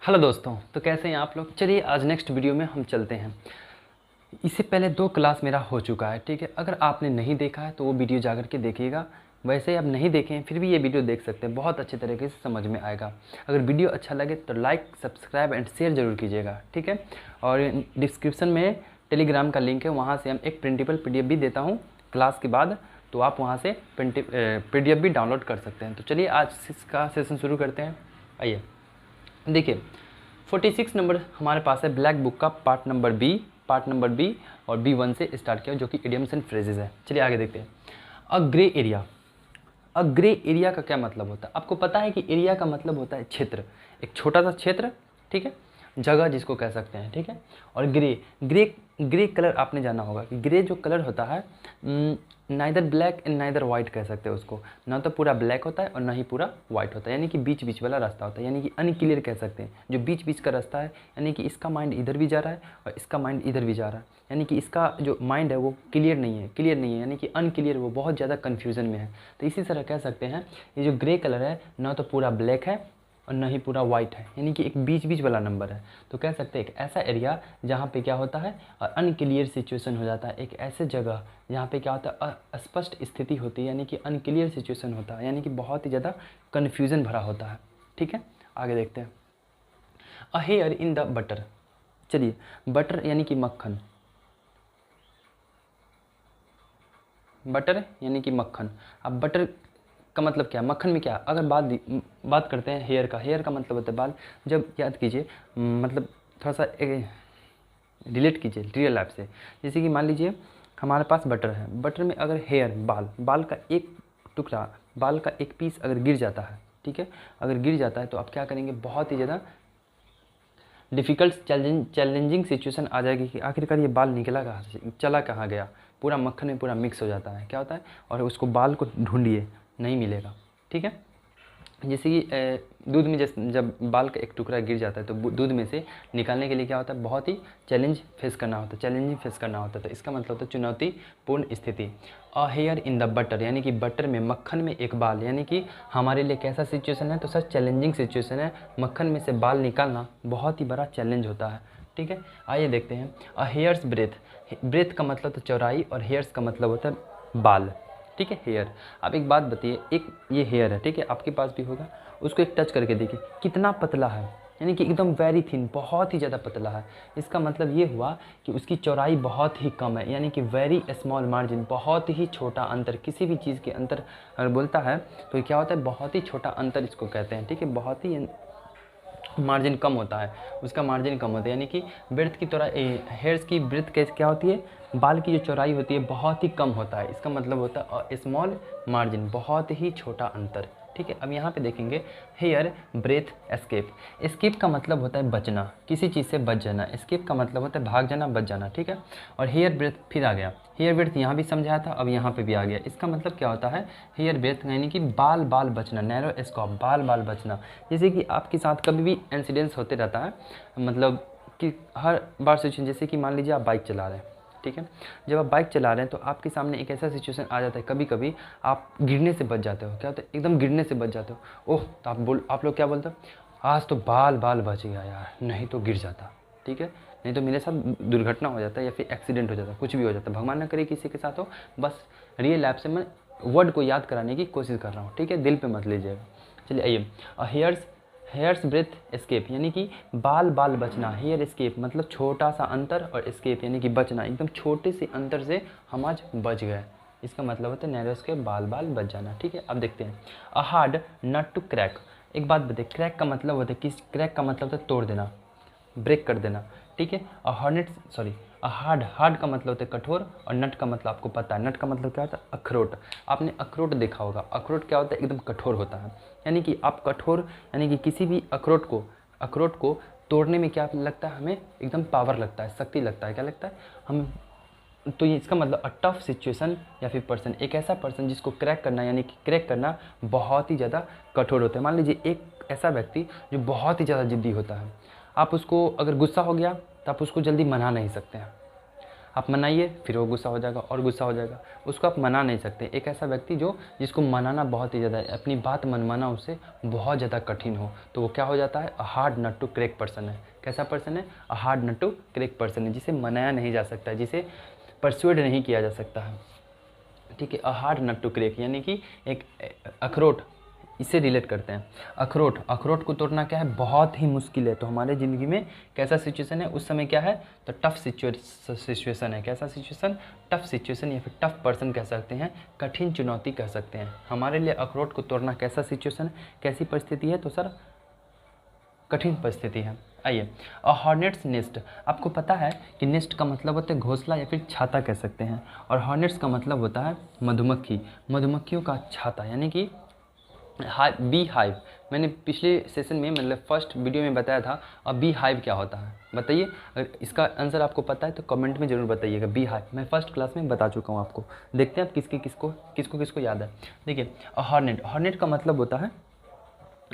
Hello दोस्तों, तो कैसे हैं आप लोग। चलिए आज नेक्स्ट वीडियो में हम चलते हैं। इससे पहले 2 क्लास मेरा हो चुका है, ठीक है। अगर आपने नहीं देखा है तो वो वीडियो जाकर के देखिएगा। वैसे आप नहीं देखें फिर भी ये वीडियो देख सकते हैं, बहुत अच्छे तरीके से समझ में आएगा। अगर वीडियो अच्छा लगे तो लाइक, सब्सक्राइब एंड शेयर ज़रूर कीजिएगा, ठीक है। और डिस्क्रिप्शन में टेलीग्राम का लिंक है, वहाँ से हम एक प्रिंटेबल PDF भी देता हूँ क्लास के बाद, तो आप वहाँ से PDF भी डाउनलोड कर सकते हैं। तो चलिए आज इसका सेशन शुरू करते हैं। आइए देखिए, 46 नंबर हमारे पास है ब्लैक बुक का पार्ट नंबर बी और B1 से स्टार्ट किया, जो कि इडियम्स एंड फ्रेजेस है। चलिए आगे देखते हैं। अ ग्रे एरिया का क्या मतलब होता है। आपको पता है कि एरिया का मतलब होता है क्षेत्र, एक छोटा सा क्षेत्र, ठीक है, जगह जिसको कह सकते हैं, ठीक है। और ग्रे कलर आपने जाना होगा कि ग्रे जो कलर होता है, neither black and neither white कह सकते हैं उसको। ना तो पूरा ब्लैक होता है और ना ही पूरा वाइट होता है, यानी कि बीच बीच वाला रास्ता होता है, यानी कि अनक्लियर कह सकते हैं। जो बीच बीच का रास्ता है, यानी कि इसका माइंड इधर भी जा रहा है और इसका माइंड इधर भी जा रहा है, यानी कि इसका जो माइंड है वो क्लियर नहीं है, यानी कि अनक्लियर, वो बहुत ज़्यादा कन्फ्यूज़न में है। तो इसी तरह कह सकते हैं ये जो ग्रे कलर है, ना तो पूरा ब्लैक है और ना ही पूरा वाइट है, यानी कि एक बीच बीच वाला नंबर है। तो कह सकते हैं एक ऐसा एरिया जहाँ पे क्या होता है, अनक्लियर सिचुएशन हो जाता है। एक ऐसे जगह जहाँ पे क्या होता है, अस्पष्ट स्थिति होती है, यानी कि अनक्लियर सिचुएशन होता है, यानी कि बहुत ही ज़्यादा कन्फ्यूज़न भरा होता है, ठीक है। आगे देखते हैं। A here in the butter. चलिए, बटर यानी कि मक्खन, बटर यानी कि मक्खन। अब बटर का मतलब क्या है, मक्खन में क्या है? अगर बात करते हैं हेयर का मतलब होता है बाल। जब याद कीजिए, मतलब थोड़ा सा रिलेट कीजिए रियल लाइफ से। जैसे कि मान लीजिए हमारे पास बटर है, बटर में अगर हेयर बाल का एक टुकड़ा, बाल का एक पीस अगर गिर जाता है, ठीक है, अगर गिर जाता है तो आप क्या करेंगे, बहुत ही ज़्यादा डिफ़िकल्ट चैलेंजिंग सिचुएशन आ जाएगी कि आखिरकार ये बाल निकला कहाँ से, चला कहाँ गया। पूरा मक्खन में पूरा मिक्स हो जाता है, क्या होता है, और उसको बाल को ढूंढिए, नहीं मिलेगा, ठीक है। जैसे कि दूध में जब बाल का एक टुकड़ा गिर जाता है तो दूध में से निकालने के लिए क्या होता है, बहुत ही चैलेंजिंग फेस करना होता है। तो इसका मतलब होता है चुनौतीपूर्ण स्थिति। A here in the butter, यानी कि बटर में, मक्खन में एक बाल, यानी कि हमारे लिए कैसा सिचुएशन है, तो सर चैलेंजिंग सिचुएशन है। मक्खन में से बाल निकालना बहुत ही बड़ा चैलेंज होता है, ठीक है। आइए देखते हैं। अ हेयर्स ब्रेथ का मतलब तो चौड़ाई और हेयर्स का मतलब होता है बाल, ठीक है, हेयर। आप एक बात बताइए, एक ये हेयर है, ठीक है, आपके पास भी होगा, उसको एक टच करके देखिए कितना पतला है, यानी कि एकदम वेरी थिन, बहुत ही ज़्यादा पतला है। इसका मतलब ये हुआ कि उसकी चौड़ाई बहुत ही कम है, यानी कि वेरी स्मॉल मार्जिन, बहुत ही छोटा अंतर। किसी भी चीज़ के अंतर अगर बोलता है तो क्या होता है, बहुत ही छोटा अंतर इसको कहते हैं, ठीक है। बहुत ही मार्जिन कम होता है, उसका मार्जिन कम होता है, यानी कि ब्रेथ की हेयर्स की ब्रेथ कैसे क्या होती है, बाल की जो चौड़ाई होती है बहुत ही कम होता है। इसका मतलब होता है स्मॉल मार्जिन, बहुत ही छोटा अंतर, ठीक है। अब यहाँ पे देखेंगे हेयर ब्रेथ एस्केप का मतलब होता है बचना, किसी चीज़ से बच जाना। एस्केप का मतलब होता है भाग जाना, बच जाना, ठीक है। और हेयर ब्रेथ फिर आ गया, हेयर ब्रेथ यहाँ भी समझाया था, अब यहाँ पे भी आ गया। इसका मतलब क्या होता है, हेयर ब्रेथ यानी कि बाल बचना, नैरो स्कोप, बाल बचना। जैसे कि आपके साथ कभी भी इंसिडेंस होते रहता है, मतलब कि हर बार सिचुएशन, जैसे कि मान लीजिए आप बाइक चला रहे हैं, ठीक है। जब आप बाइक चला रहे हैं तो आपके सामने एक ऐसा सिचुएशन आ जाता है, कभी कभी आप गिरने से बच जाते हो। क्या होता है, एकदम गिरने से बच जाते हो। ओह, तो आप लोग क्या बोलते हो, आज तो बाल बच गया यार, नहीं तो गिर जाता, ठीक है, नहीं तो मेरे साथ दुर्घटना हो जाता है या फिर एक्सीडेंट हो जाता है, कुछ भी हो जाता है, भगवान ना करे किसी के साथ हो। बस रियल लाइफ से मैं वर्ड को याद कराने की कोशिश कर रहा हूँ, ठीक है, दिल पे मत लीजिएगा। चलिए आइए, हेयर्स ब्रेथ एस्केप, यानी कि बाल बचना। हेयर एस्केप मतलब छोटा सा अंतर, और एस्केप यानी कि बचना, एकदम छोटे से अंतर से हम आज बच गए। इसका मतलब होता है नैरो एस्केप, बाल बच जाना, ठीक है। अब देखते हैं। A hard nut to crack. एक बात बताइए, क्रैक का मतलब होता है किस, क्रैक का मतलब होता है तोड़ देना, ब्रेक कर देना, ठीक है। हार्ड का मतलब होता है कठोर, और नट का मतलब आपको पता है, नट का मतलब क्या होता है, अखरोट। आपने अखरोट देखा होगा, अखरोट क्या होता है, एकदम कठोर होता है, यानी कि आप कठोर, यानी कि किसी भी अखरोट को तोड़ने में क्या लगता है, हमें एकदम पावर लगता है, शक्ति लगता है, क्या लगता है हम। तो ये इसका मतलब अ टफ सिचुएशन या फिर पर्सन, एक ऐसा पर्सन जिसको क्रैक करना, यानी कि क्रैक करना बहुत ही ज़्यादा कठोर होता है। मान लीजिए एक ऐसा व्यक्ति जो बहुत ही ज़्यादा जिद्दी होता है, आप उसको अगर गुस्सा हो गया तो आप उसको जल्दी मना नहीं सकते हैं। आप मनाइए, फिर वो गुस्सा हो जाएगा और गुस्सा हो जाएगा, उसको आप मना नहीं सकते। एक ऐसा व्यक्ति जिसको मनाना बहुत ही ज़्यादा, अपनी बात मनवाना उससे बहुत ज़्यादा कठिन हो, तो वो क्या हो जाता है, a hard nut to crack person है। कैसा पर्सन है, a hard nut to crack person है, जिसे मनाया नहीं जा सकता, जिसे परसुएड नहीं किया जा सकता है, ठीक है। A hard nut to crack यानी कि एक अखरोट, इससे रिलेट करते हैं। अखरोट को तोड़ना क्या है, बहुत ही मुश्किल है। तो हमारे ज़िंदगी में कैसा सिचुएशन है उस समय, क्या है, तो टफ सिचुएशन है। कैसा सिचुएशन, टफ सिचुएशन, या फिर टफ पर्सन कह सकते हैं, कठिन चुनौती कह सकते हैं। हमारे लिए अखरोट को तोड़ना कैसा सिचुएशन, कैसी परिस्थिति है, तो सर कठिन परिस्थिति है। आइए, अ हॉर्नेट्स नेस्ट, आपको पता है कि नेस्ट का मतलब होता है घोंसला या फिर छाता कह सकते हैं, और हॉर्नेट्स का मतलब होता है मधुमक्खी, मधुमक्खियों का छाता, यानी कि बी हाइव। मैंने पिछले सेशन में, मतलब फर्स्ट वीडियो में बताया था। अब बी हाइव क्या होता है बताइए, अगर इसका आंसर आपको पता है तो कमेंट में ज़रूर बताइएगा। बी हाइव मैं फर्स्ट क्लास में बता चुका हूँ आपको। देखते हैं आप किसको याद है। देखिए, हॉर्नेट का मतलब होता है,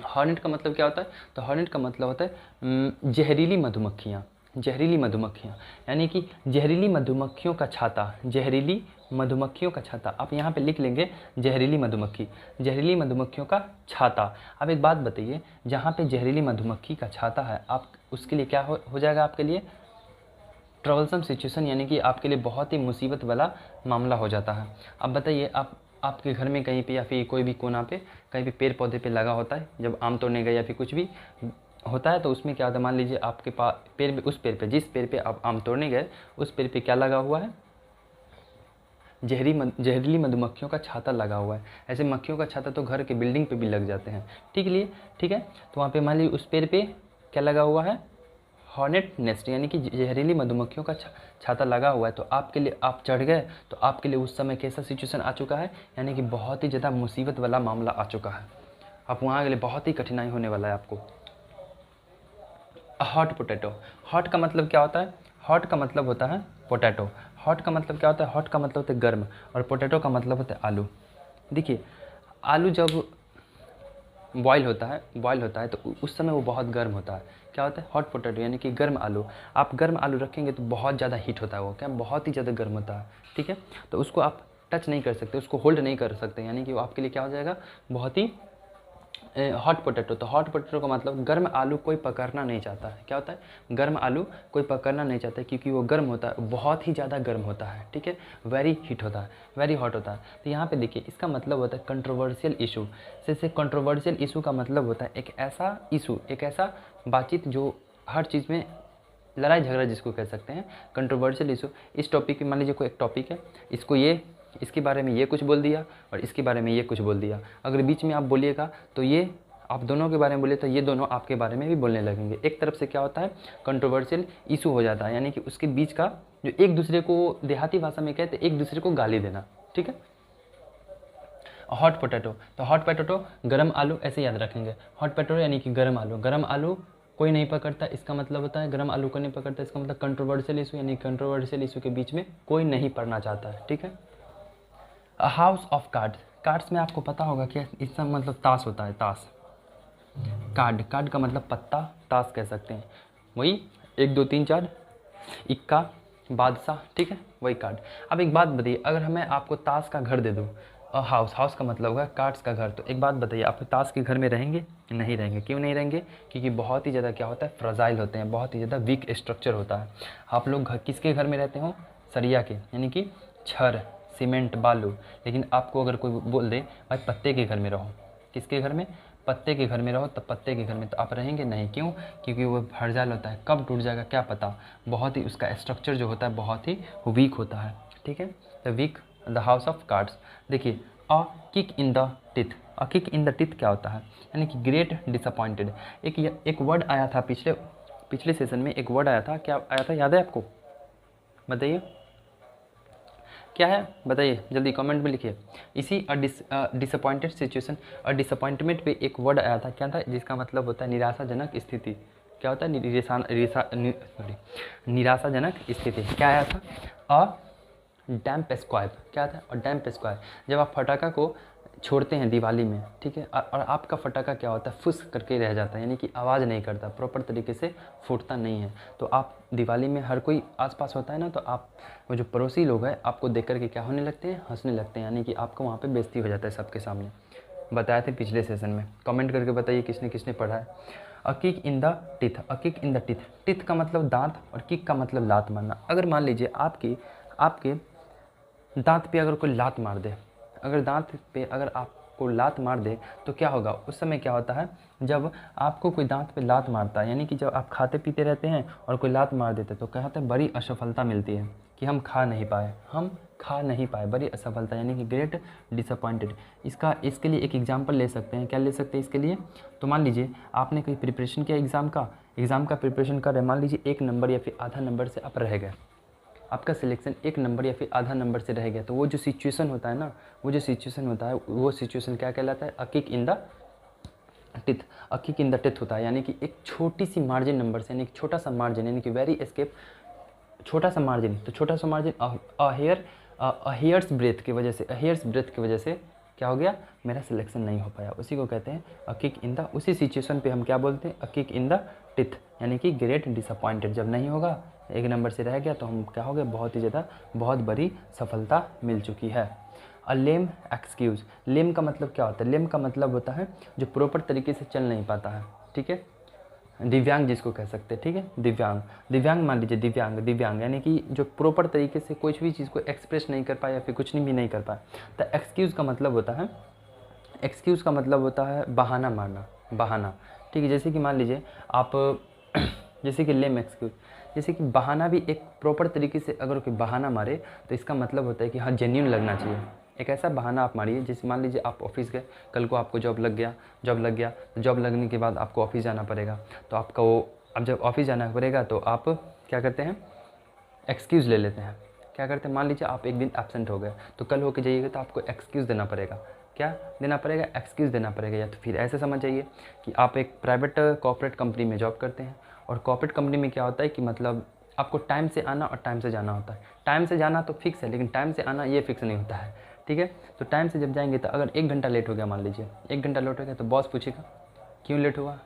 हॉर्नेट का मतलब क्या होता है, तो हॉर्नेट का मतलब होता है जहरीली मधुमक्खियाँ, जहरीली मधुमक्खियाँ, यानी कि जहरीली मधुमक्खियों का छाता, जहरीली मधुमक्खियों का छाता। आप यहाँ पे लिख लेंगे जहरीली मधुमक्खी, जहरीली मधुमक्खियों का छाता। अब एक बात बताइए, जहाँ पे जहरीली मधुमक्खी का छाता है, आप उसके लिए क्या हो जाएगा, आपके लिए ट्रबलसम सिचुएशन, यानी कि आपके लिए बहुत ही मुसीबत वाला मामला हो जाता है। अब बताइए, आपके घर में कहीं पे या फिर कोई भी कोना पे कहीं पे पेड़ पौधे पे लगा होता है, जब आम तोड़ने गए या फिर कुछ भी होता है, तो उसमें क्या होता है, मान लीजिए आपके पास पेड़ पे, उस पेड़ पे, जिस पेड़ पे आप आम तोड़ने गए, उस पेड़ पे क्या लगा हुआ है, जहरीली मधुमक्खियों का छाता लगा हुआ है। ऐसे मक्खियों का छाता तो घर के बिल्डिंग पे भी लग जाते हैं, ठीक है। तो वहाँ पे मान लीजिए उस पेड़ पे क्या लगा हुआ है, हॉर्नेट नेस्ट, यानी कि जहरीली मधुमक्खियों का छाता लगा हुआ है। तो आपके लिए, आप चढ़ गए तो आपके लिए उस समय कैसा सिचुएशन आ चुका है, यानी कि बहुत ही ज़्यादा मुसीबत वाला मामला आ चुका है। आप वहाँ के लिए बहुत ही कठिनाई होने वाला है आपको। हॉट पोटैटो, हॉट का मतलब क्या होता है, हॉट का मतलब होता है पोटैटो। हॉट का मतलब क्या होता है, हॉट का मतलब होता है गर्म, और पोटैटो का मतलब होता है आलू। देखिए, आलू जब बॉयल होता है तो उस समय वो बहुत गर्म होता है। क्या होता है, हॉट पोटैटो, यानी कि गर्म आलू। आप गर्म आलू रखेंगे तो बहुत ज़्यादा हीट होता है, वो क्या बहुत ही ज़्यादा गर्म होता है, ठीक है। तो उसको आप टच नहीं कर सकते, उसको होल्ड नहीं कर सकते, यानी कि वो आपके लिए क्या हो जाएगा, बहुत ही हॉट पोटैटो। तो हॉट पोटैटो का मतलब गर्म आलू कोई पकड़ना नहीं चाहता है। क्या होता है, गर्म आलू कोई पकड़ना नहीं चाहता है, क्योंकि वो गर्म होता है, बहुत ही ज़्यादा गर्म होता है, ठीक है, वेरी हीट होता है, वेरी हॉट होता है। तो यहाँ पे देखिए, इसका मतलब होता है कंट्रोवर्शियल इशू। जैसे कंट्रोवर्शियल इशू का मतलब होता है एक ऐसा इशू, एक ऐसा बातचीत जो हर चीज़ में लड़ाई झगड़ा जिसको कह सकते हैं, कंट्रोवर्शियल इशू। इस टॉपिक में मान लीजिए कोई एक टॉपिक है, इसके बारे में ये कुछ बोल दिया और इसके बारे में ये कुछ बोल दिया। अगर बीच में आप बोलिएगा तो ये आप दोनों के बारे में बोले तो ये दोनों आपके बारे में भी बोलने लगेंगे। एक तरफ से क्या होता है, कंट्रोवर्शियल इशू हो जाता है, यानी कि उसके बीच का जो एक दूसरे को, देहाती भाषा में कहते हैं, एक दूसरे को गाली देना, ठीक है। हॉट पोटैटो, तो हॉट पोटैटो गर्म आलू, ऐसे याद रखेंगे। हॉट पोटैटो यानी कि गर्म आलू, गर्म आलू कोई नहीं पकड़ता, इसका मतलब होता है गर्म आलू को नहीं पकड़ता, इसका मतलब कंट्रोवर्शियल इशू, यानी कंट्रोवर्शियल इशू के बीच में कोई नहीं पड़ना चाहता है, ठीक है। हाउस ऑफ कार्ड्स, कार्ड्स में आपको पता होगा कि इसका मतलब ताश होता है, ताश। कार्ड का मतलब पत्ता, ताश कह सकते हैं, वही 1 2 3 4 इक्का बादशाह, ठीक है, वही कार्ड। अब एक बात बताइए, अगर मैं आपको ताश का घर दे दूँ, हाउस का मतलब होगा कार्ड्स का घर, तो एक बात बताइए, आप ताश के घर में रहेंगे, नहीं रहेंगे। क्यों नहीं रहेंगे, क्योंकि बहुत ही ज़्यादा क्या होता है, फ्रजाइल होते हैं, बहुत ही ज़्यादा वीक स्ट्रक्चर होता है। आप लोग किसके घर में रहते हो, सरिया के, यानी कि छड़, सीमेंट, बालू। लेकिन आपको अगर कोई बोल दे भाई पत्ते के घर में रहो, किसके घर में, पत्ते के घर में रहो, तब पत्ते के घर में तो आप रहेंगे नहीं। क्यों, क्योंकि वो फ्रजाइल होता है, कब टूट जाएगा क्या पता, बहुत ही उसका स्ट्रक्चर जो होता है बहुत ही वीक होता है, ठीक है। The weak, the house of cards. देखिए, a kick in the teeth, a kick in the teeth क्या होता है, यानी कि ग्रेट डिसअपॉइंटेड। एक वर्ड आया था पिछले सेशन में, एक वर्ड आया था, क्या आया था, याद है आपको, बताइए क्या है, बताइए जल्दी कमेंट में लिखिए। इसी डिसअपॉइंटेड सिचुएशन और डिसअपॉइंटमेंट पे एक वर्ड आया था, क्या था, जिसका मतलब होता है निराशाजनक स्थिति। क्या होता है, निराशाजनक स्थिति। क्या आया था, अ डैम्प स्क्वायर, क्या था, और डैम्प स्क्वायर। जब आप पटाखा को छोड़ते हैं दिवाली में, ठीक है, और आपका फटाका क्या होता है, फुस करके रह जाता है, यानी कि आवाज़ नहीं करता, प्रॉपर तरीके से फूटता नहीं है। तो आप दिवाली में हर कोई आसपास होता है ना, तो आप वो जो पड़ोसी लोग हैं आपको देख कर के क्या होने लगते हैं, हंसने लगते हैं, यानी कि आपको वहाँ पे बेइज्जती हो जाता है सबके सामने। बताए थे पिछले सेशन में, कमेंट करके बताइए किसने किसने पढ़ा है। अ kick in the teeth, a kick in the teeth, teeth का मतलब दांत और किक का मतलब लात मारना। अगर मान लीजिए आपके दांत पे अगर कोई लात मार दे, अगर दांत पे अगर आपको लात मार दे तो क्या होगा, उस समय क्या होता है, जब आपको कोई दांत पे लात मारता है, यानी कि जब आप खाते पीते रहते हैं और कोई लात मार देते तो क्या होता है, बड़ी असफलता मिलती है कि हम खा नहीं पाए, बड़ी असफलता, यानी कि ग्रेट डिसअपॉइंटेड। इसके लिए एक एग्जाम्पल ले सकते हैं, क्या ले सकते हैं इसके लिए, तो मान लीजिए आपने कोई प्रिपरेशन किया एग्ज़ाम का प्रिपरेशन कर रहे, मान लीजिए 1 नंबर या फिर आधा नंबर से आप रह गए, आपका सिलेक्शन 1 नंबर या फिर आधा नंबर से रह गया, तो वो जो सिचुएशन होता है ना, वो सिचुएशन क्या कहलाता है, अ kick in the teeth, a kick in the teeth होता है, यानी कि एक छोटी सी मार्जिन नंबर से, यानी कि छोटा सा मार्जिन, यानी कि वेरी एस्केप, छोटा सा मार्जिन, तो छोटा सा मार्जिन अ हेयर्स ब्रेथ की वजह से क्या हो गया, मेरा सिलेक्शन नहीं हो पाया, उसी को कहते हैं अ किक इन द, उसी सिचुएशन पे हम क्या बोलते हैं, अ किक इन द टिथ, यानी कि ग्रेट डिसअपॉइंटेड, जब नहीं होगा 1 नंबर से रह गया तो हम क्या हो गया, बहुत बड़ी सफलता मिल चुकी है। अ लेम एक्सक्यूज़, लेम का मतलब क्या होता है, लेम का मतलब होता है जो प्रॉपर तरीके से चल नहीं पाता है, ठीक है, दिव्यांग जिसको कह सकते हैं, ठीक है, दिव्यांग मान लीजिए, दिव्यांग यानी कि जो प्रॉपर तरीके से कोई भी चीज़ को एक्सप्रेस नहीं कर पाया या फिर कुछ नहीं भी नहीं कर पाया। तो एक्सक्यूज़ का मतलब होता है बहाना मारना, बहाना, ठीक है, जैसे कि मान लीजिए आप जैसे कि लेम एक्सक्यूज़, जैसे कि बहाना भी एक प्रॉपर तरीके से अगर कोई बहाना मारे तो इसका मतलब होता है कि हाँ जेन्यून लगना चाहिए। एक ऐसा बहाना आप मारिए, जैसे मान लीजिए आप ऑफिस गए, कल को आपको जॉब लग गया, तो जॉब लगने के बाद आपको ऑफिस जाना पड़ेगा, तो आपका वो, अब जब ऑफिस जाना पड़ेगा तो आप क्या करते हैं, एक्सक्यूज़ ले लेते हैं, क्या करते हैं, मान लीजिए आप एक दिन एब्सेंट हो गए, तो कल होके जाइएगा तो आपको एक्सक्यूज़ देना पड़ेगा, क्या देना पड़ेगा, एक्सक्यूज़ देना पड़ेगा। या तो फिर ऐसे समझ जाइए कि आप एक प्राइवेट कॉर्पोरेट कंपनी में जॉब करते हैं, और कॉर्पोरेट कंपनी में क्या होता है कि मतलब आपको टाइम से आना और टाइम से जाना होता है, टाइम से जाना तो फिक्स है, लेकिन टाइम से आना ये फिक्स नहीं होता है, ठीक है। तो टाइम से जब जाएंगे तो अगर 1 घंटा लेट हो गया, मान लीजिए 1 घंटा लेट हो गया, तो बॉस पूछेगा क्यों लेट हुआ,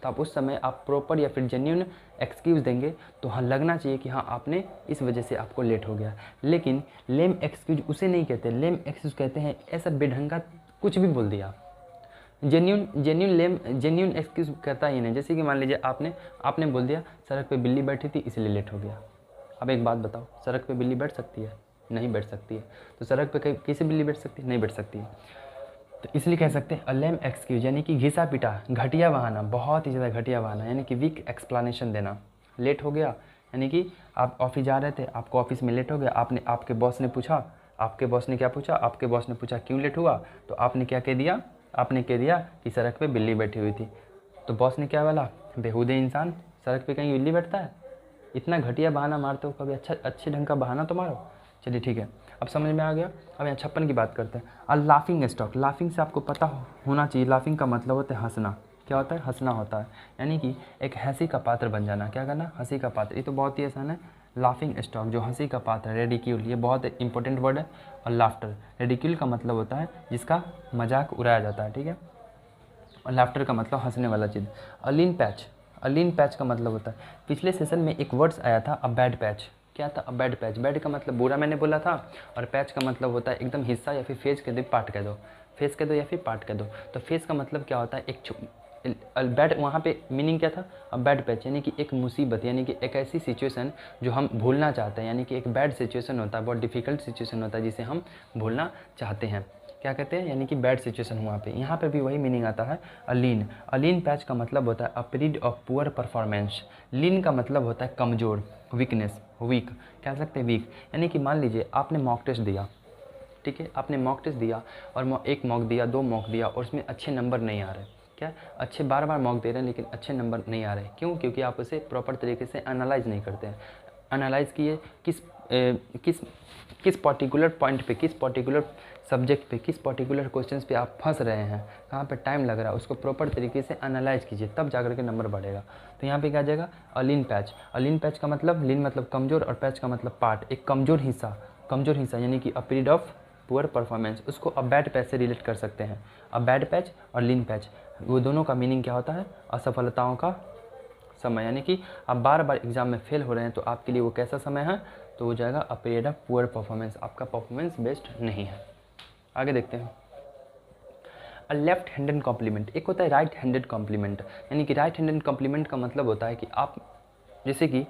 तो आप उस समय आप प्रॉपर या फिर जेन्यून एक्सक्यूज़ देंगे, तो हाँ लगना चाहिए कि हाँ आपने इस वजह से आपको लेट हो गया। लेकिन लेम एक्सक्यूज़ उसे नहीं कहते, लेम एक्सक्यूज़ कहते हैं ऐसा बेढंगा कुछ भी बोल दिया। जेन्यून एक्सक्यूज़ कहता ही नहीं, जैसे कि मान लीजिए आपने बोल दिया सड़क पे बिल्ली बैठी थी इसलिए लेट हो गया। अब एक बात बताओ, सड़क पे बिल्ली बैठ सकती है, नहीं बैठ सकती है, तो सड़क पे कैसे बिल्ली बैठ सकती है, नहीं बैठ सकती है। तो इसलिए कह सकते हैं लेम एक्सक्यूज, यानी कि घिसा पिटा, घटिया बहाना, बहुत ही ज़्यादा घटिया बहाना, यानी कि वीक एक्सप्लेनेशन देना। लेट हो गया यानी कि आप ऑफिस जा रहे थे, आपको ऑफिस में लेट हो गया, आपके बॉस ने पूछा क्यों लेट हुआ, तो आपने क्या कह दिया, कि सड़क पे बिल्ली बैठी हुई थी। तो बॉस ने क्या बोला, बेहूदे इंसान, सड़क पे कहीं बिल्ली बैठता है, इतना घटिया बहाना मारते हो, कभी अच्छे ढंग का बहाना तो मारो। चलिए ठीक है, अब समझ में आ गया। अब यहाँ 56 की बात करते हैं। और लाफिंग स्टॉक, लाफिंग से आपको पता होना चाहिए, लाफिंग का मतलब होता है हंसना। क्या होता है, हंसना होता है, यानी कि एक हंसी का पात्र बन जाना। क्या करना, हंसी का पात्र, ये तो बहुत ही आसान है। लाफिंग स्टॉक जो हंसी का पात्र है, रेडिक्यूल, ये बहुत इंपॉर्टेंट वर्ड है। और लाफ्टर, रेडिक्यूल का मतलब होता है जिसका मजाक उड़ाया जाता है, ठीक है, और लाफ्टर का मतलब हंसने वाला चीज़। अलीन पैच का मतलब होता है, पिछले सेशन में एक वर्ड्स आया था, अ बैड पैच। क्या था, अ बैड पैच, बैड का मतलब बुरा मैंने बोला था, और पैच का मतलब होता है एकदम हिस्सा, या फिर फेज कह दो, पार्ट कह दो, फेस कह दो या फिर पार्ट कह दो। तो फेस का मतलब क्या होता है, एक बैड, वहाँ पे मीनिंग क्या था, अ बैड पैच, यानी कि एक मुसीबत, यानी कि एक ऐसी सिचुएशन जो हम भूलना चाहते हैं, यानी कि एक बैड सिचुएशन होता है, बहुत डिफिकल्ट सिचुएशन होता है जिसे हम भूलना चाहते हैं, क्या कहते हैं, यानी कि बैड सिचुएशन हुआ पे। यहाँ पे भी वही मीनिंग आता है, अलीन पैच का मतलब होता है a period of poor performance. Lean का मतलब होता है कमज़ोर, वीकनेस, वीक, कह सकते हैं वीक, यानी कि मान लीजिए आपने मॉक टेस्ट दिया, ठीक है, आपने मॉक टेस्ट दिया और एक मॉक दिया, 2 मॉक दिया, और उसमें अच्छे नंबर नहीं आ रहे, क्या अच्छे बार मॉक दे रहे हैं लेकिन अच्छे नंबर नहीं आ रहे, क्यों, क्योंकि आप उसे प्रॉपर तरीके से एनालाइज नहीं करते हैं। एनालाइज किए किस पर्टिकुलर पॉइंट पे, किस पर्टिकुलर सब्जेक्ट पे, किस पर्टिकुलर क्वेश्चंस पे आप फंस रहे हैं, कहाँ पे टाइम लग रहा है, उसको प्रॉपर तरीके से एनालाइज कीजिए, तब जाकर के नंबर बढ़ेगा। तो यहाँ पे क्या आ जाएगा, अलीन पैच का मतलब, लीन मतलब कमज़ोर और पैच का मतलब पार्ट, एक कमज़ोर हिस्सा, यानी कि अ पीरियड ऑफ पुअर परफॉर्मेंस, उसको अ बैड पैच से रिलेट कर सकते हैं। अ बैड पैच और लीन पैच, वो दोनों का मीनिंग क्या होता है? असफलताओं का समय, यानी कि आप बार बार एग्जाम में फेल हो रहे हैं तो आपके लिए वो कैसा समय है? तो हो जाएगा अ पीरियड ऑफ पुअर परफॉर्मेंस, आपका परफॉर्मेंस बेस्ट नहीं है। आगे देखते हैं। अ लेफ्ट हैंडेड कॉम्प्लीमेंट, एक होता है राइट हैंडेड कॉम्प्लीमेंट, यानी कि राइट हैंडेड कॉम्प्लीमेंट का मतलब होता है कि आप, जैसे कि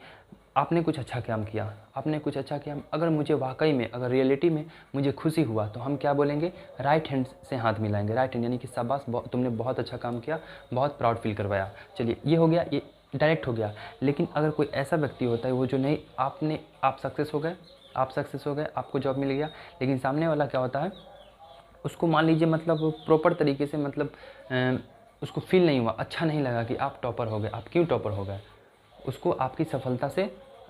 आपने कुछ अच्छा काम किया, आपने कुछ अच्छा किया, अगर मुझे वाकई में, अगर रियलिटी में मुझे खुशी हुआ तो हम क्या बोलेंगे? राइट हैंड से हाथ मिलाएंगे, राइट हैंड, यानी कि शाबाश तुमने बहुत अच्छा काम किया, बहुत प्राउड फील करवाया। चलिए ये हो गया, ये डायरेक्ट हो गया। लेकिन अगर कोई ऐसा व्यक्ति होता है वो जो नहीं, आप सक्सेस हो गए, आपको जॉब मिल गया, लेकिन सामने वाला क्या होता है, उसको मान लीजिए मतलब प्रॉपर तरीके से मतलब उसको फील नहीं हुआ, अच्छा नहीं लगा कि आप टॉपर हो गए। आप क्यों टॉपर हो गए? उसको आपकी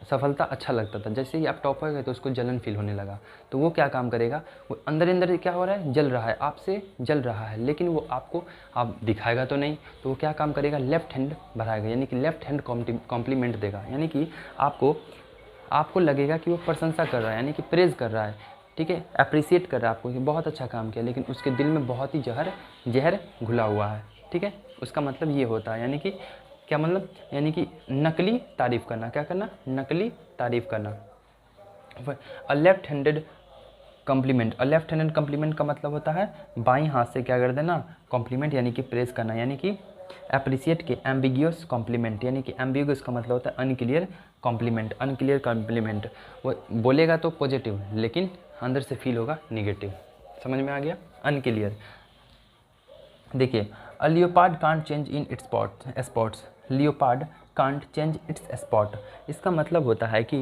सफलता अच्छा लगता था, जैसे ही आप टॉपर गए तो उसको जलन फील होने लगा। तो वो क्या काम करेगा? वो अंदर अंदर क्या हो रहा है? जल रहा है, आपसे जल रहा है, लेकिन वो आपको आप दिखाएगा तो नहीं। तो वो क्या काम करेगा? लेफ्ट हैंड बढ़ाएगा, यानी कि लेफ्ट हैंड कॉम्प्लीमेंट देगा, यानी कि आपको लगेगा कि वो प्रशंसा कर रहा है, यानी कि प्रेज़ कर रहा है, ठीक है, अप्रिसिएट कर रहा है आपको कि बहुत अच्छा काम किया, लेकिन उसके दिल में बहुत ही जहर घुला हुआ है, ठीक है। उसका मतलब ये होता है, यानी कि क्या मतलब? यानी कि नकली तारीफ़ करना। क्या करना? नकली तारीफ़ करना। A left handed compliment, a left handed compliment का मतलब होता है बाईं हाथ से क्या कर देना? कॉम्प्लीमेंट, यानी कि प्रेस करना, यानी कि अप्रिसिएट के एम्बिगियस कॉम्प्लीमेंट, यानी कि एम्बिगियस का मतलब होता है अनक्लियर कॉम्प्लीमेंट। अनक्लियर कॉम्प्लीमेंट वो बोलेगा तो पॉजिटिव, लेकिन अंदर से फील होगा निगेटिव। समझ में आ गया? अनक्लियर। देखिए, a leopard can't change in its spots, leopard can't change its spot, इसका मतलब होता है कि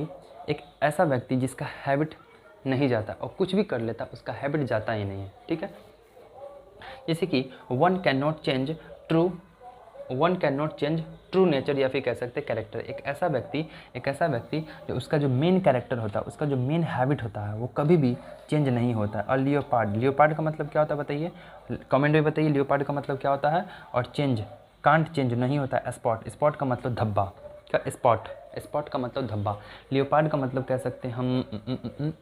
एक ऐसा व्यक्ति जिसका हैबिट नहीं जाता और कुछ भी कर लेता, उसका हैबिट जाता ही नहीं है, ठीक है। जैसे कि one can not change true nature, या फिर कह सकते हैं कैरेक्टर। एक ऐसा व्यक्ति जो उसका जो मेन कैरेक्टर होता है, उसका जो मेन हैबिट होता है, वो कभी भी चेंज नहीं होता है। और लियोपार्ड का मतलब क्या होता है बताइए, कमेंट में बताइए लियोपार्ड का मतलब क्या होता है। और कांट चेंज नहीं होता है। स्पॉट का मतलब धब्बा, क्या स्पॉट का मतलब धब्बा। लियोपार्ड का मतलब कह सकते हैं हम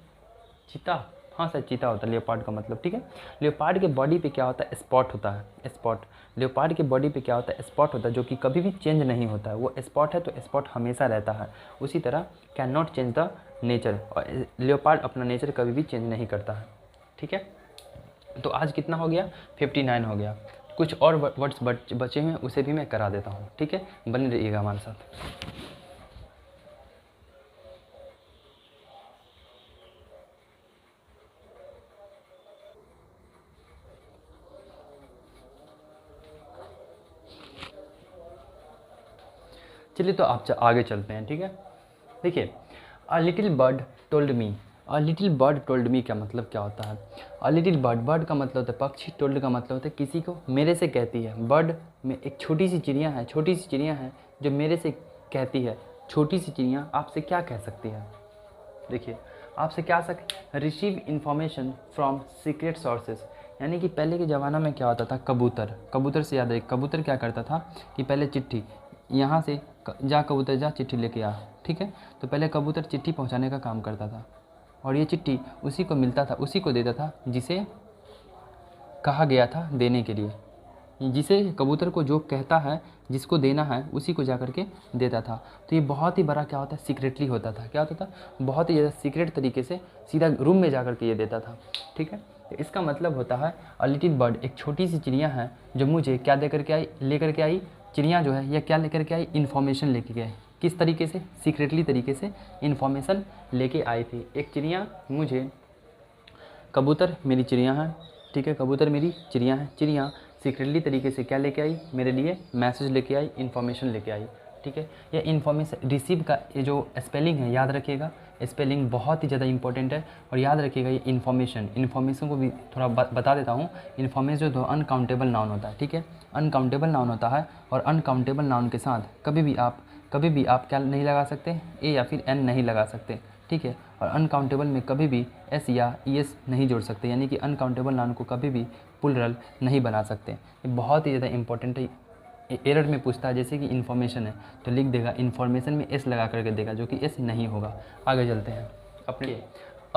चीता, हाँ सर चीता होता है लियोपार्ड का मतलब, ठीक है। लियोपार्ड के बॉडी पे क्या होता है? स्पॉट होता है, स्पॉट। लियोपार्ड के बॉडी पे क्या होता है? स्पॉट होता है, जो कि कभी भी चेंज नहीं होता है। वो स्पॉट है तो स्पॉट हमेशा रहता है। उसी तरह can not change the nature, और लियोपार्ड अपना नेचर कभी भी चेंज नहीं करता है, ठीक है। तो आज कितना हो गया? 59 हो गया। कुछ और वर्ड्स बचे हुए हैं, उसे भी मैं करा देता हूँ, ठीक है। बने रहिएगा हमारे साथ। चलिए तो आप आगे चलते हैं, ठीक है। देखिए, a little bird told me, a little bird told me का मतलब क्या होता है? अ लिटिल बर्ड का मतलब होता है पक्षी, टोल्ड का मतलब होता है किसी को मेरे से कहती है। बर्ड में एक छोटी सी चिड़िया है जो मेरे से कहती है। छोटी सी चिड़िया आपसे क्या कह सकती है? देखिए, आपसे क्या receive information from secret sources, यानी कि पहले के ज़माना में क्या होता था? कबूतर से याद है, कबूतर क्या करता था कि पहले चिट्ठी यहाँ से कबूतर जा चिट्ठी लेके आ, ठीक है। तो पहले कबूतर चिट्ठी पहुँचाने का काम करता था, और ये चिट्ठी उसी को मिलता था, उसी को देता था जिसे कहा गया था देने के लिए। जिसे कबूतर को जो कहता है, जिसको देना है, उसी को जा कर के देता था। तो ये बहुत ही बड़ा क्या होता है? सीक्रेटली होता था। क्या होता था? बहुत ही ज़्यादा सीक्रेट तरीके से सीधा रूम में जा कर के ये देता था, ठीक है। तो इसका मतलब होता है अ लिटिल बर्ड, एक छोटी सी चिड़िया है जो मुझे क्या लेकर के आई। चिड़िया जो है यह क्या लेकर के आई? इन्फॉर्मेशन लेके गए। किस तरीके से? सीक्रेटली तरीके से इन्फॉर्मेशन लेके आई थी। एक चिड़िया मुझे, कबूतर मेरी चिड़िया है, ठीक है, कबूतर मेरी चिड़िया है। चिड़िया सीक्रेटली तरीके से क्या लेके आई? मेरे लिए मैसेज लेके आई, इन्फॉर्मेशन लेके आई, ठीक है। यह इन्फॉर्मेशन रिसीव का ये जो स्पेलिंग है याद रखिएगा, स्पेलिंग बहुत ही ज़्यादा इंपॉर्टेंट है। और याद रखिएगा ये इन्फॉर्मेशन को भी थोड़ा बता देता हूँ। इन्फॉर्मेशन जो अनकाउंटेबल नाउन होता है, ठीक है, अनकाउंटेबल नाउन होता है। और अनकाउंटेबल नाउन के साथ कभी भी आप क्या नहीं लगा सकते? ए या फिर एन नहीं लगा सकते, ठीक है। और अनकाउंटेबल में कभी भी एस या ई एस नहीं जोड़ सकते, यानी कि अनकाउंटेबल नाउन को कभी भी प्लुरल नहीं बना सकते। ये बहुत ही ज़्यादा इंपॉर्टेंट है। एरर में पूछता है, जैसे कि इन्फॉर्मेशन है तो लिख देगा इन्फॉर्मेशन में एस लगा करके देगा, जो कि एस नहीं होगा। आगे चलते हैं अपने।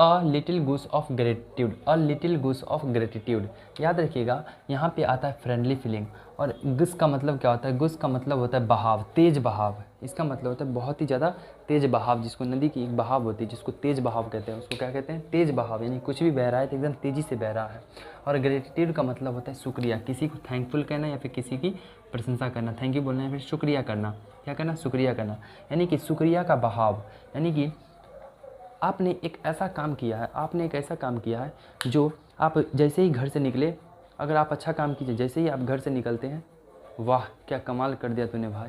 A little goose of gratitude, a little goose of gratitude, याद रखिएगा यहाँ पे आता है फ्रेंडली फीलिंग। और गुस का मतलब क्या होता है? गुस का मतलब होता है बहाव, तेज बहाव। इसका मतलब होता है बहुत ही ज़्यादा तेज बहाव, जिसको नदी की एक बहाव होती है जिसको तेज बहाव कहते हैं, उसको क्या कहते हैं? तेज बहाव। यानी कुछ भी बह रहा है तो एकदम तेज़ी से बह रहा है। और ग्रेटिट्यूड का मतलब होता है शुक्रिया, किसी को थैंकफुल कहना या फिर किसी की प्रशंसा करना, थैंक यू बोलना या फिर शुक्रिया करना। क्या करना? शुक्रिया करना। यानी कि शुक्रिया का बहाव, यानी कि आपने एक ऐसा काम किया है, आपने एक ऐसा काम किया है जो आप जैसे ही घर से निकले, अगर आप अच्छा काम कीजिए, जैसे ही आप घर से निकलते हैं, वाह क्या कमाल कर दिया तूने भाई,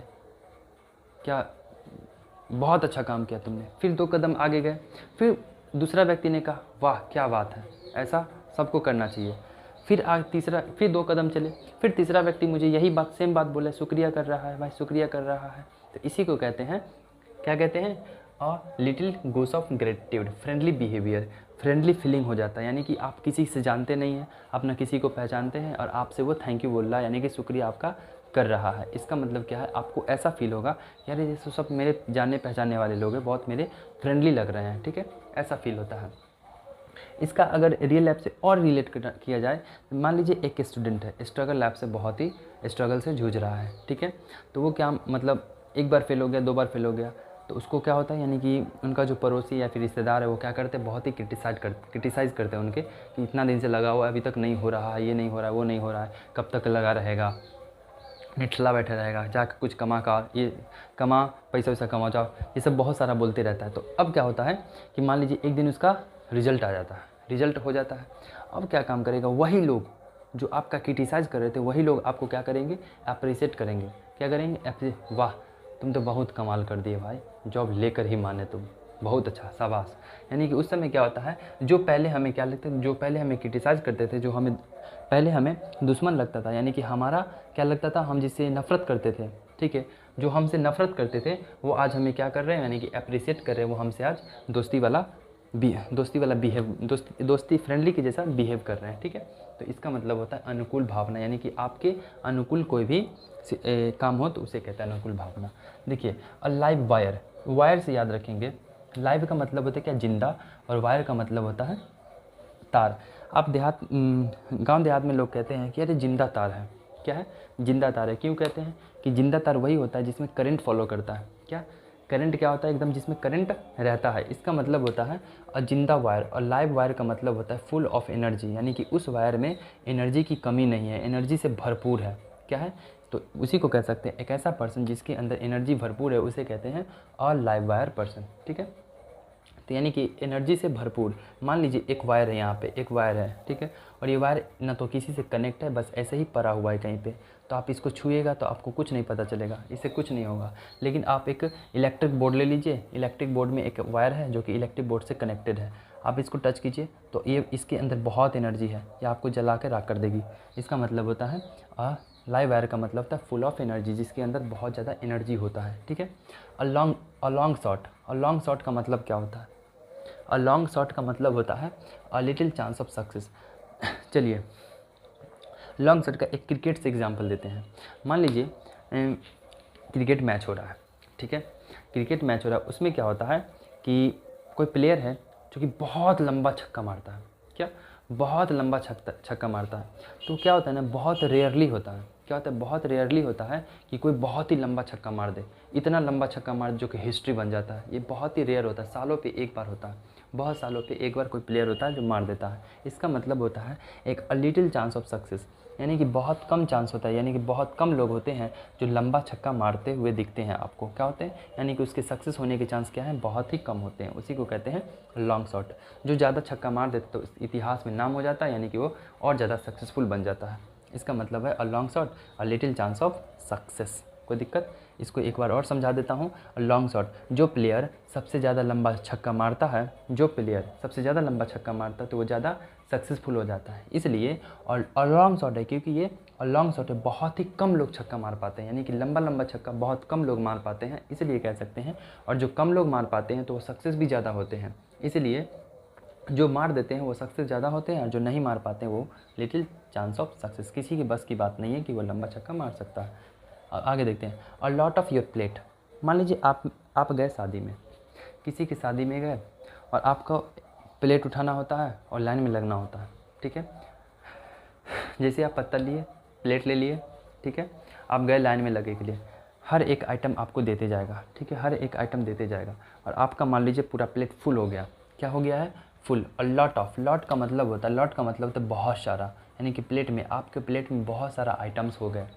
क्या बहुत अच्छा काम किया तुमने। फिर 2 कदम आगे गए, फिर दूसरा व्यक्ति ने कहा वाह क्या बात है, ऐसा सबको करना चाहिए। फिर फिर 2 कदम चले, फिर तीसरा व्यक्ति मुझे यही बात, सेम बात बोला, शुक्रिया कर रहा है भाई, शुक्रिया कर रहा है। तो इसी को कहते हैं, क्या कहते हैं? A little goes of gratitude, friendly behaviour, friendly feeling हो जाता है। यानी कि आप किसी से जानते नहीं हैं, आप ना किसी को पहचानते हैं और आपसे वो थैंक यू बोल रहा है, यानी कि शुक्रिया आपका कर रहा है। इसका मतलब क्या है? आपको ऐसा फील होगा यार ये तो सब मेरे जानने पहचानने वाले लोग हैं, बहुत मेरे फ्रेंडली लग रहे हैं, ठीक है, ऐसा फील होता है। इसका अगर रियल लाइफ से और रिलेट किया जाए, मान लीजिए एक स्टूडेंट है, स्ट्रगल लाइफ से बहुत ही स्ट्रगल से जूझ रहा है, ठीक है, तो वो क्या मतलब एक बार फेल हो गया, 2 बार फेल हो गया, तो उसको क्या होता है, यानी कि उनका जो पड़ोसी या फिर रिश्तेदार है वो क्या करते हैं, बहुत ही क्रिटिसाइज़ करते हैं उनके, कि इतना दिन से लगा हुआ है, अभी तक नहीं हो रहा है, ये नहीं हो रहा है, वो नहीं हो रहा है, कब तक लगा रहेगा, निठला बैठे रहेगा, जाकर कुछ कमा पैसा वैसा कमा जाओ, ये सब बहुत सारा बोलते रहता है। तो अब क्या होता है कि मान लीजिए एक दिन उसका रिजल्ट आ जाता है, रिजल्ट हो जाता है, अब क्या काम करेगा, वही लोग जो आपका क्रिटिसाइज़ कर रहे थे वही लोग आपको क्या करेंगे, अप्रिशिएट करेंगे। क्या करेंगे? वाह तुम तो बहुत कमाल कर दिए भाई, जॉब लेकर ही माने तुम, बहुत अच्छा, शाबाश। यानी कि उस समय क्या होता है, जो पहले हमें क्या लगता है, जो पहले हमें क्रिटिसाइज़ करते थे, जो हमें पहले हमें दुश्मन लगता था, यानी कि हमारा क्या लगता था, हम जिससे नफ़रत करते थे, ठीक है, जो हमसे नफ़रत करते थे वो आज हमें क्या कर रहे हैं, यानी कि अप्रिशिएट कर रहे हैं, वो हमसे आज दोस्ती वाला बिहेव, दोस्ती फ्रेंडली के जैसा बिहेव कर रहे हैं, ठीक है। तो इसका मतलब होता है अनुकूल भावना, यानी कि आपके अनुकूल कोई भी काम हो तो उसे कहता है अनुकूल भावना। देखिए लाइव वायर, वायर से याद रखेंगे, लाइव का मतलब होता है क्या, जिंदा, और वायर का मतलब होता है तार। आप गांव देहात में लोग कहते हैं कि अरे जिंदा तार है, क्या है, जिंदा तार है। क्यों कहते हैं कि जिंदा तार वही होता है जिसमें करंट फॉलो करता है, क्या करंट क्या होता है, एकदम जिसमें करंट रहता है, इसका मतलब होता है जिंदा वायर। और लाइव वायर का मतलब होता है फुल ऑफ एनर्जी, यानी कि उस वायर में एनर्जी की कमी नहीं है, एनर्जी से भरपूर है, क्या है, तो उसी को कह सकते हैं एक ऐसा पर्सन जिसके अंदर एनर्जी भरपूर है, उसे कहते हैं अ लाइव वायर पर्सन, ठीक है। तो यानी कि एनर्जी से भरपूर, मान लीजिए एक वायर है, यहाँ पे एक वायर है, ठीक है, और ये वायर ना तो किसी से कनेक्ट है, बस ऐसे ही पड़ा हुआ है कहीं पे, तो आप इसको छुएगा तो आपको कुछ नहीं पता चलेगा, इससे कुछ नहीं होगा। लेकिन आप एक इलेक्ट्रिक बोर्ड ले लीजिए, इलेक्ट्रिक बोर्ड में एक वायर है जो कि इलेक्ट्रिक बोर्ड से कनेक्टेड है, आप इसको टच कीजिए तो ये इसके अंदर बहुत एनर्जी है, ये आपको जला के राख कर देगी। इसका मतलब होता है लाइव वायर का मतलब होता है फुल ऑफ एनर्जी, जिसके अंदर बहुत ज़्यादा एनर्जी होता है, ठीक है। A long shot, a long shot का मतलब क्या होता है, अ लॉन्ग शॉट का मतलब होता है a little chance of success. चलिए लॉन्ग शॉट का एक क्रिकेट से एग्जांपल देते हैं। मान लीजिए क्रिकेट मैच हो रहा है, ठीक है, क्रिकेट मैच हो रहा है, उसमें क्या होता है कि कोई प्लेयर है जो कि बहुत लंबा छक्का मारता है, क्या बहुत लंबा छक्का मारता है, तो क्या होता है ना, बहुत रेयरली होता है, क्या होता है, बहुत रेयरली होता है कि कोई बहुत ही लंबा छक्का मार दे, इतना लंबा छक्का मार जो कि हिस्ट्री बन जाता है, ये बहुत ही रेयर होता है, सालों पे एक बार होता है, बहुत सालों पे एक बार कोई प्लेयर होता है जो मार देता है। इसका मतलब होता है एक a little chance of success, यानी कि बहुत कम चांस होता है, यानी कि बहुत कम लोग होते हैं जो लंबा छक्का मारते हुए दिखते हैं आपको, क्या होते हैं, यानी कि उसके सक्सेस होने के चांस क्या है, बहुत ही कम होते हैं, उसी को कहते हैं लॉन्ग शॉट। जो ज़्यादा छक्का मार देते तो इतिहास में नाम हो जाता है, यानी कि वो और ज़्यादा सक्सेसफुल बन जाता है। इसका मतलब है a long shot a little chance of success. कोई दिक्कत? इसको एक बार और समझा देता हूँ। लॉन्ग शॉट, जो प्लेयर सबसे ज़्यादा लंबा छक्का मारता है, जो प्लेयर सबसे ज़्यादा लंबा छक्का मारता है तो वो ज़्यादा सक्सेसफुल हो जाता है, इसलिए और लॉन्ग शॉट है क्योंकि ये लॉन्ग शॉट है, बहुत ही कम लोग छक्का मार पाते हैं, यानी कि लंबा लंबा छक्का बहुत कम लोग मार पाते हैं, इसलिए कह सकते हैं। और जो कम लोग मार पाते हैं तो वो सक्सेस भी ज़्यादा होते हैं, इसलिए जो मार देते हैं वो सक्सेस ज़्यादा होते हैं, और जो नहीं मार पाते हैं वो लिटिल चांस ऑफ सक्सेस। किसी की बस की बात नहीं है कि वो लंबा छक्का मार सकता है। आगे देखते हैं, a lot of your plate. मान लीजिए आप गए शादी में, किसी की शादी में गए और आपको प्लेट उठाना होता है और लाइन में लगना होता है, ठीक है। जैसे आप पत्तल लिए, प्लेट ले लिए, ठीक है, आप गए लाइन में लगे के लिए, हर एक आइटम आपको देते जाएगा, ठीक है, हर एक आइटम देते जाएगा। और आपका मान लीजिए पूरा प्लेट फुल हो गया, क्या हो गया है, फुल। और लॉट ऑफ, लॉट का मतलब होता है, लॉट का मतलब होता है बहुत सारा, यानी कि प्लेट में, आपके प्लेट में बहुत सारा आइटम्स हो गए,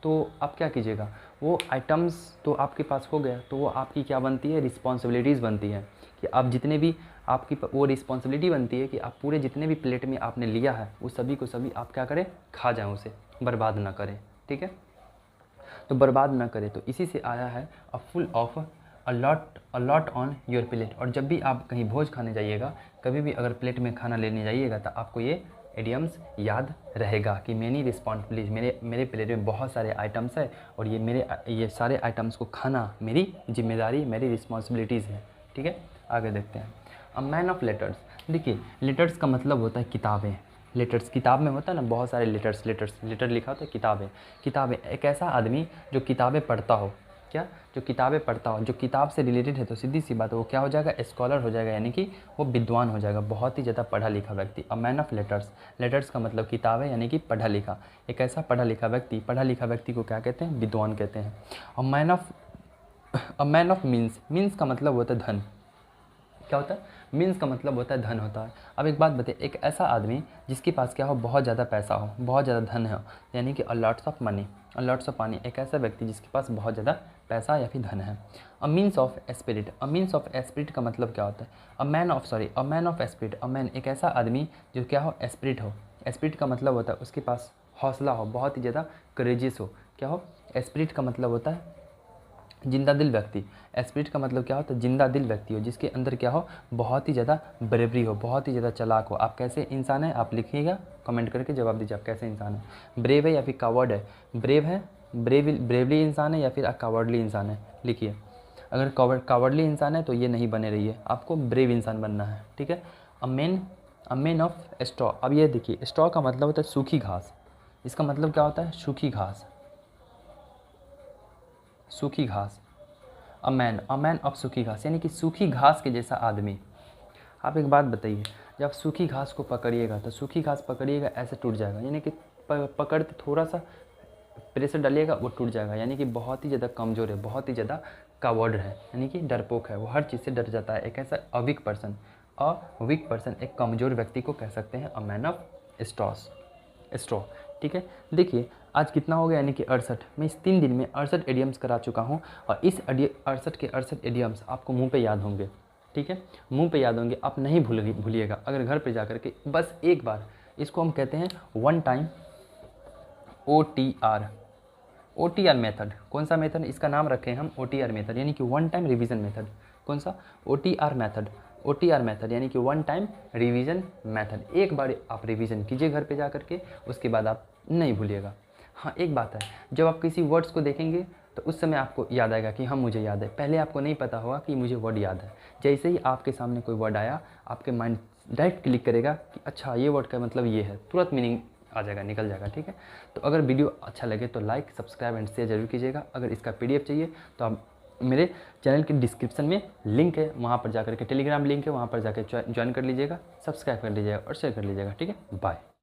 तो आप क्या कीजिएगा, वो आइटम्स तो आपके पास हो गया, तो वो आपकी क्या बनती है, रिस्पॉन्सिबिलिटीज़ बनती है कि आप जितने भी, आपकी वो रिस्पॉन्सिबिलिटी बनती है कि आप पूरे जितने भी प्लेट में आपने लिया है वो सभी को सभी आप क्या करें, खा जाएं, उसे बर्बाद ना करें, ठीक है। तो बर्बाद ना करें, तो इसी से आया है a full of a lot on your plate. और जब भी आप कहीं भोज खाने जाइएगा, कभी भी अगर प्लेट में खाना लेने जाइएगा, तो आपको ये एडियम्स याद रहेगा कि मेनी रिस्पॉन्सिबिलिटीज, मेरे प्लेट में बहुत सारे आइटम्स है और ये सारे आइटम्स को खाना मेरी जिम्मेदारी, मेरी रिस्पॉन्सिबिलिटीज़ है, ठीक है। आगे देखते हैं, अ मैन ऑफ लेटर्स। देखिए, लेटर्स का मतलब होता है किताबें। लेटर्स, किताब में होता है ना बहुत सारे लेटर्स, लेटर लिखा होता है, किताबें। किताबें, एक ऐसा आदमी जो किताबें पढ़ता हो, क्या, जो किताबें पढ़ता हो, जो किताब से रिलेटेड है, तो सीधी सी बात है वो क्या हो जाएगा, स्कॉलर हो जाएगा, यानी कि वो विद्वान हो जाएगा, बहुत ही ज़्यादा पढ़ा लिखा व्यक्ति। A man of letters, letters का मतलब किताबें, यानी कि पढ़ा लिखा। एक ऐसा पढ़ा लिखा व्यक्ति को क्या कहते हैं, विद्वान कहते हैं। A man of means, means का मतलब होता है धन। क्या होता है, मीन्स का मतलब होता है धन होता है। अब एक बात बताइए, एक ऐसा आदमी जिसके पास क्या हो, बहुत ज़्यादा पैसा हो, बहुत ज़्यादा धन है, यानी कि lots of money, lots of money, एक ऐसा व्यक्ति जिसके पास बहुत ज़्यादा पैसा या फिर धन है। A means of spirit, a means of spirit का मतलब क्या होता है, a man of spirit, a man, एक ऐसा आदमी जो क्या हो, स्पिरिट हो। स्पिरिट का मतलब होता है उसके पास हौसला हो, बहुत ही ज़्यादा करेजियस हो, क्या हो, स्पिरिट का मतलब होता है जिंदा दिल व्यक्ति। स्पिरिट का मतलब क्या होता है, जिंदा दिल व्यक्ति हो, जिसके अंदर क्या हो, बहुत ही ज़्यादा ब्रेवरी हो, बहुत ही ज़्यादा चालाक हो। आप कैसे इंसान हैं, आप लिखिएगा, कमेंट करके जवाब दीजिए, आप कैसे इंसान हैं, ब्रेव है या फिर कावर्ड है। ब्रेव है, ब्रेवली इंसान है या फिर कावर्डली इंसान है, लिखिए। अगर कावर्डली इंसान है तो ये नहीं बने रही है, आपको ब्रेव इंसान बनना है, ठीक है। A man of straw. अब ये देखिए, स्ट्रॉ का मतलब होता है सूखी घास। इसका मतलब क्या होता है, सूखी घास, सूखी घास। अ मैन ऑफ सूखी घास, यानी कि सूखी घास के जैसा आदमी। आप एक बात बताइए, जब सूखी घास को पकड़िएगा तो सूखी घास पकड़िएगा ऐसे टूट जाएगा, यानी कि पकड़ते थोड़ा सा प्रेशर डालिएगा वो टूट जाएगा, यानी कि बहुत ही ज़्यादा कमज़ोर है, बहुत ही ज़्यादा कावर्ड है, यानी कि डरपोक है, वो हर चीज़ से डर जाता है। एक ऐसा वीक पर्सन, एक कमज़ोर व्यक्ति को कह सकते हैं अ मैन ऑफ स्ट्रॉ, ठीक है। देखिए, आज कितना हो गया, यानी कि 68। मैं इस 3 दिन में 68 एडियम्स करा चुका हूँ, और इस 68 के 68 एडियम्स आपको मुंह पे याद होंगे, ठीक है, मुंह पे याद होंगे, आप नहीं भूलिएगा। अगर घर पे जा करके बस एक बार, इसको हम कहते हैं वन टाइम OTR मेथड। कौन सा मेथड, इसका नाम रखे हैं हम OTR मेथड, यानी कि वन टाइम रिवीजन मेथड। कौन सा, OTR मेथड, यानी कि वन टाइम रिवीजन मेथड। एक बार आप रिवीजन कीजिए घर पे जा करके, उसके बाद आप नहीं भूलिएगा। हाँ, एक बात है, जब आप किसी वर्ड्स को देखेंगे तो उस समय आपको याद आएगा कि हाँ मुझे याद है, पहले आपको नहीं पता होगा कि मुझे वर्ड याद है। जैसे ही आपके सामने कोई वर्ड आया, आपके माइंड डायरेक्ट क्लिक करेगा कि अच्छा ये वर्ड का मतलब ये है, तुरंत मीनिंग आ जाएगा, निकल जाएगा, ठीक है। तो अगर वीडियो अच्छा लगे तो लाइक, सब्सक्राइब एंड शेयर जरूर कीजिएगा। अगर इसका PDF चाहिए तो आप मेरे चैनल के डिस्क्रिप्शन में लिंक है, वहाँ पर जाकर के टेलीग्राम लिंक है, वहाँ पर जाकर ज्वाइन कर लीजिएगा, सब्सक्राइब कर लीजिएगा और शेयर कर लीजिएगा, ठीक है। बाय।